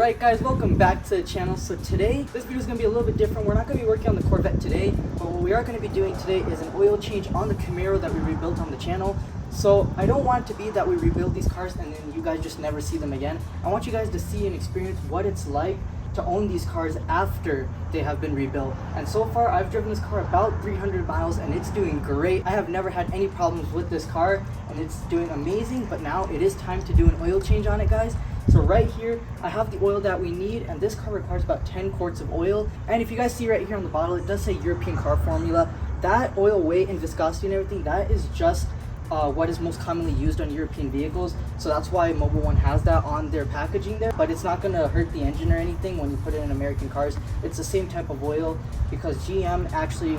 Alright guys, welcome back to the channel. So today, this video is going to be a little bit different. We're not going to be working on the Corvette today, but what we are going to be doing today is an oil change on the Camaro that we rebuilt on the channel. So I don't want it to be that we rebuild these cars and then you guys just never see them again. I want you guys to see and experience what it's like to own these cars after they have been rebuilt. And so far I've driven this car about 300 miles and it's doing great. I have never had any problems with this car and it's doing amazing, but now it is time to do an oil change on it, guys. So right here I have the oil that we need, and this car requires about 10 quarts of oil. And if you guys see right here on the bottle, it does say European car formula. That oil weight and viscosity and everything, that is just what is most commonly used on European vehicles. So that's why Mobil 1 has that on their packaging there, but it's not going to hurt the engine or anything when you put it in American cars. It's the same type of oil because GM actually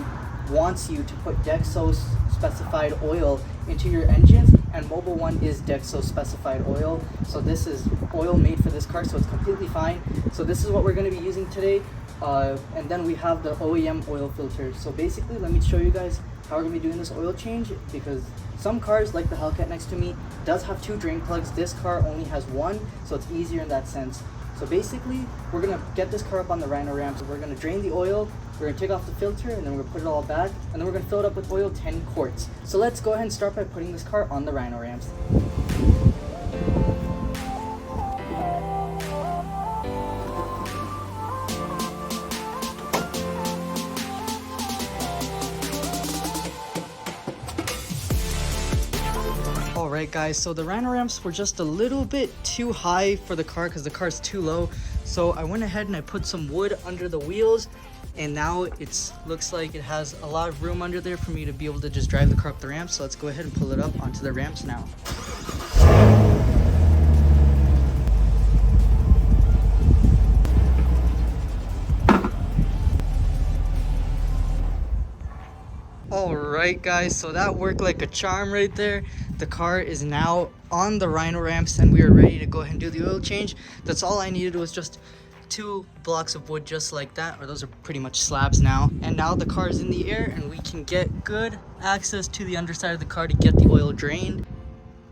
wants you to put Dexos specified oil into your engines, and Mobil 1 is Dexos specified oil. So this is oil made for this car, so it's completely fine. So this is what we're going to be using today. And then we have the OEM oil filter. So basically, let me show you guys how we're going to be doing this oil change, because some cars, like the Hellcat next to me, does have 2 drain plugs. This car only has 1, so it's easier in that sense. So basically, we're going to get this car up on the Rhino ramp. So we're going to drain the oil, we're going to take off the filter, and then we're going to put it all back, and then we're going to fill it up with oil 10 quarts. So let's go ahead and start by putting this car on the Rhino ramps. Alright guys, so the Rhino ramps were just a little bit too high for the car because the car's too low. So I went ahead and I put some wood under the wheels, and now it looks like it has a lot of room under there for me to be able to just drive the car up the ramps. So let's go ahead and pull it up onto the ramps now. Alright guys, so that worked like a charm right there. The car is now on the Rhino ramps and we are ready to go ahead and do the oil change. That's all I needed, was just 2 blocks of wood just like that, or those are pretty much slabs now. And now the car is in the air and we can get good access to the underside of the car to get the oil drained.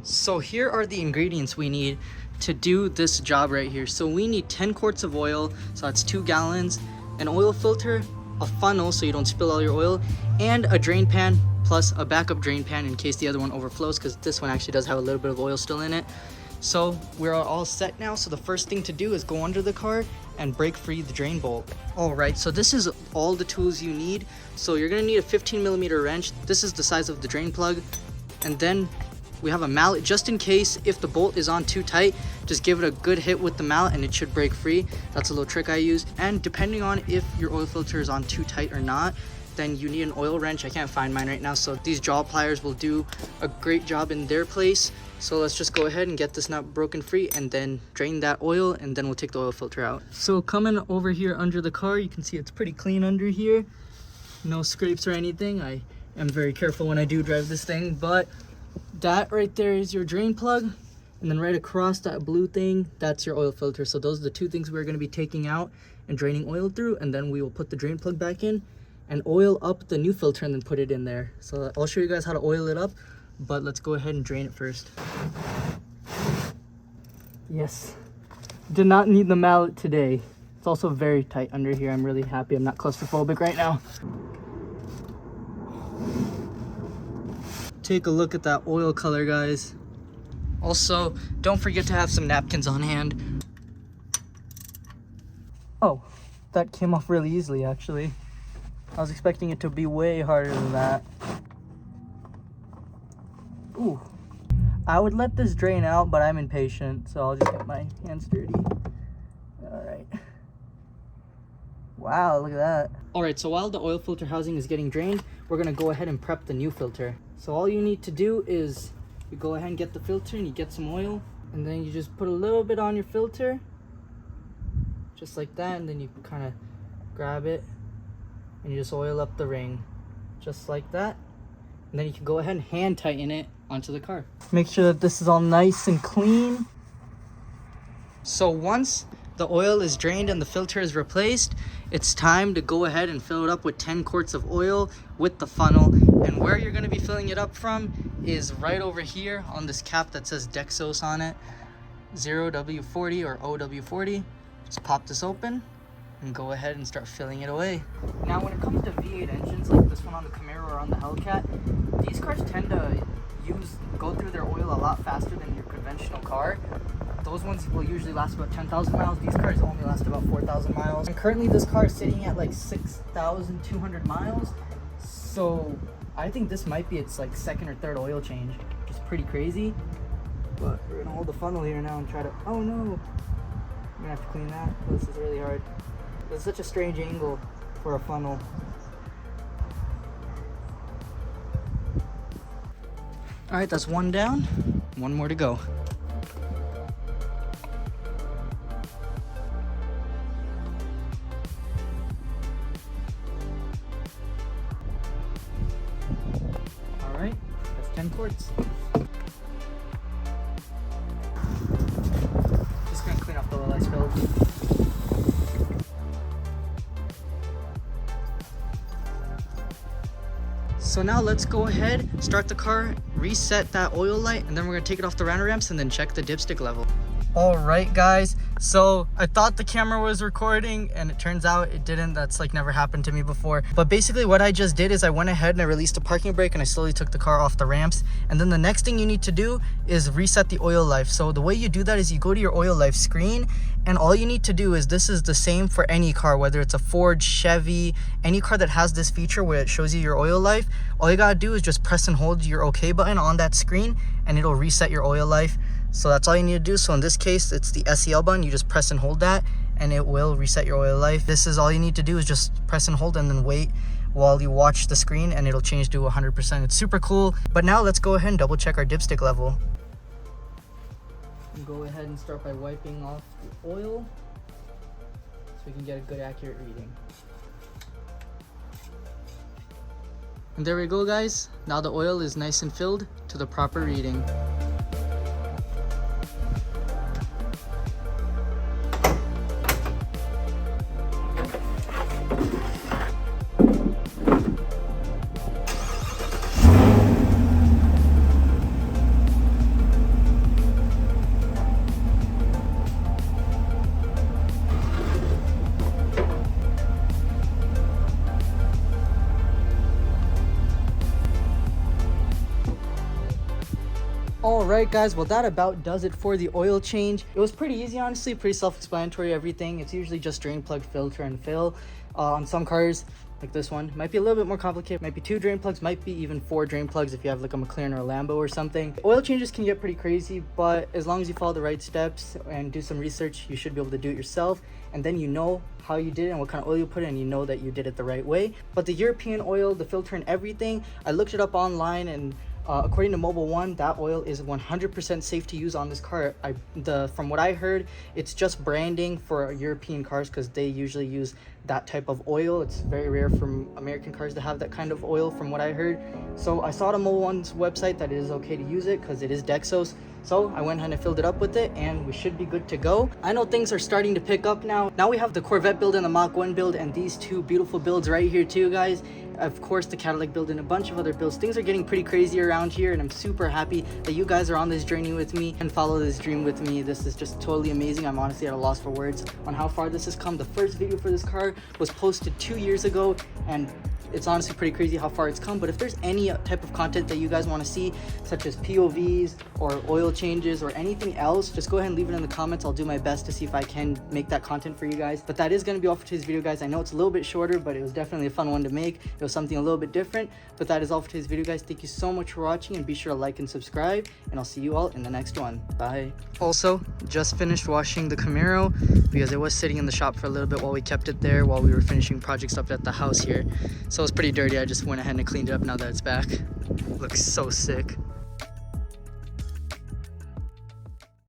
So here are the ingredients we need to do this job right here. So we need 10 quarts of oil, so that's 2 gallons, an oil filter, a funnel so you don't spill all your oil, and a drain pan plus a backup drain pan in case the other one overflows, because this one actually does have a little bit of oil still in it. So we're all set now. So the first thing to do is go under the car and break free the drain bolt. Alright, so this is all the tools you need. So you're gonna need a 15mm wrench. This is the size of the drain plug, and then we have a mallet just in case if the bolt is on too tight. Just give it a good hit with the mallet and it should break free. That's a little trick I use. And depending on if your oil filter is on too tight or not, then you need an oil wrench. I can't find mine right now, so these jaw pliers will do a great job in their place. So let's just go ahead and get this nut broken free and then drain that oil, and then we'll take the oil filter out. So coming over here under the car, you can see it's pretty clean under here. No scrapes or anything. I am very careful when I do drive this thing, but that right there is your drain plug, and then right across that blue thing, that's your oil filter. So those are the 2 things we're going to be taking out and draining oil through, and then we will put the drain plug back in and oil up the new filter and then put it in there. So I'll show you guys how to oil it up, but let's go ahead and drain it first. Yes, did not need the mallet today. It's also very tight under here. I'm really happy I'm not claustrophobic right now. Take a look at that oil color, guys. Also, don't forget to have some napkins on hand. Oh, that came off really easily actually. I was expecting it to be way harder than that. Ooh, I would let this drain out, but I'm impatient, so I'll just get my hands dirty. Alright. Wow, look at that. Alright, so while the oil filter housing is getting drained, we're going to go ahead and prep the new filter. So all you need to do is you go ahead and get the filter and you get some oil, and then you just put a little bit on your filter, just like that, and then you kind of grab it and you just oil up the ring, just like that. And then you can go ahead and hand tighten it onto the car. Make sure that this is all nice and clean. So once the oil is drained and the filter is replaced, it's time to go ahead and fill it up with 10 quarts of oil with the funnel. And where you're going to be filling it up from is right over here on this cap that says Dexos on it, 0W40 or OW40. Let's pop this open and go ahead and start filling it away. Now when it comes to V8 engines like this one on the Camaro or on the Hellcat, these cars tend to go through their oil a lot faster than your conventional car. Those ones will usually last about 10,000 miles. These cars only last about 4,000 miles. And currently this car is sitting at like 6,200 miles. So I think this might be its like second or third oil change, which is pretty crazy. But we're gonna hold the funnel here now and try to, oh no, I'm gonna have to clean that. Oh, this is really hard. It's such a strange angle for a funnel. All right, that's one down, one more to go. All right, that's 10 quarts. Just gonna clean up the oil I spilled. So now let's go ahead, start the car, reset that oil light, and then we're gonna take it off the rhino ramps and then check the dipstick level. All right, guys. So I thought the camera was recording and it turns out it didn't. That's like never happened to me before. But basically what I just did is I went ahead and I released a parking brake and I slowly took the car off the ramps. And then the next thing you need to do is reset the oil life. So the way you do that is you go to your oil life screen, and all you need to do is, this is the same for any car, whether it's a Ford, Chevy, any car that has this feature where it shows you your oil life. All you gotta do is just press and hold your OK button on that screen and it'll reset your oil life. So that's all you need to do. So in this case, it's the SEL button. You just press and hold that and it will reset your oil life. This is all you need to do, is just press and hold and then wait while you watch the screen and it'll change to 100%. It's super cool. But now let's go ahead and double check our dipstick level. Go ahead and start by wiping off the oil so we can get a good accurate reading. And there we go, guys. Now the oil is nice and filled to the proper reading. Alright guys, well that about does it for the oil change. It was pretty easy, honestly, pretty self-explanatory, everything. It's usually just drain plug, filter, and fill. On some cars, like this one, it might be a little bit more complicated. Might be 2 drain plugs, might be even 4 drain plugs if you have like a McLaren or a Lambo or something. Oil changes can get pretty crazy, but as long as you follow the right steps and do some research, you should be able to do it yourself. And then you know how you did it and what kind of oil you put in, and you know that you did it the right way. But the European oil, the filter and everything, I looked it up online, and according to Mobile One, that oil is 100% safe to use on this car. From what I heard, it's just branding for European cars because they usually use that type of oil. It's very rare for American cars to have that kind of oil, from what I heard. So I saw it on Mobile One's website that it is okay to use it because it is Dexos. So I went ahead and filled it up with it and we should be good to go. I know things are starting to pick up now. Now we have the Corvette build and the Mach 1 build and these two beautiful builds right here too, guys. Of course, the Cadillac build and a bunch of other builds. Things are getting pretty crazy around here and I'm super happy that you guys are on this journey with me and follow this dream with me. This is just totally amazing. I'm honestly at a loss for words on how far this has come. The first video for this car was posted 2 years ago and it's honestly pretty crazy how far it's come. But if there's any type of content that you guys want to see, such as POVs or oil changes or anything else, just go ahead and leave it in the comments. I'll do my best to see if I can make that content for you guys. But that is going to be all for today's video, guys. I know it's a little bit shorter, but it was definitely a fun one to make. It was something a little bit different. But that is all for today's video, guys. Thank you so much for watching and be sure to like and subscribe. And I'll see you all in the next one. Bye. Also, just finished washing the Camaro because it was sitting in the shop for a little bit while we kept it there while we were finishing projects up at the house here. So it's pretty dirty. I just went ahead and cleaned it up now that it's back. Looks so sick.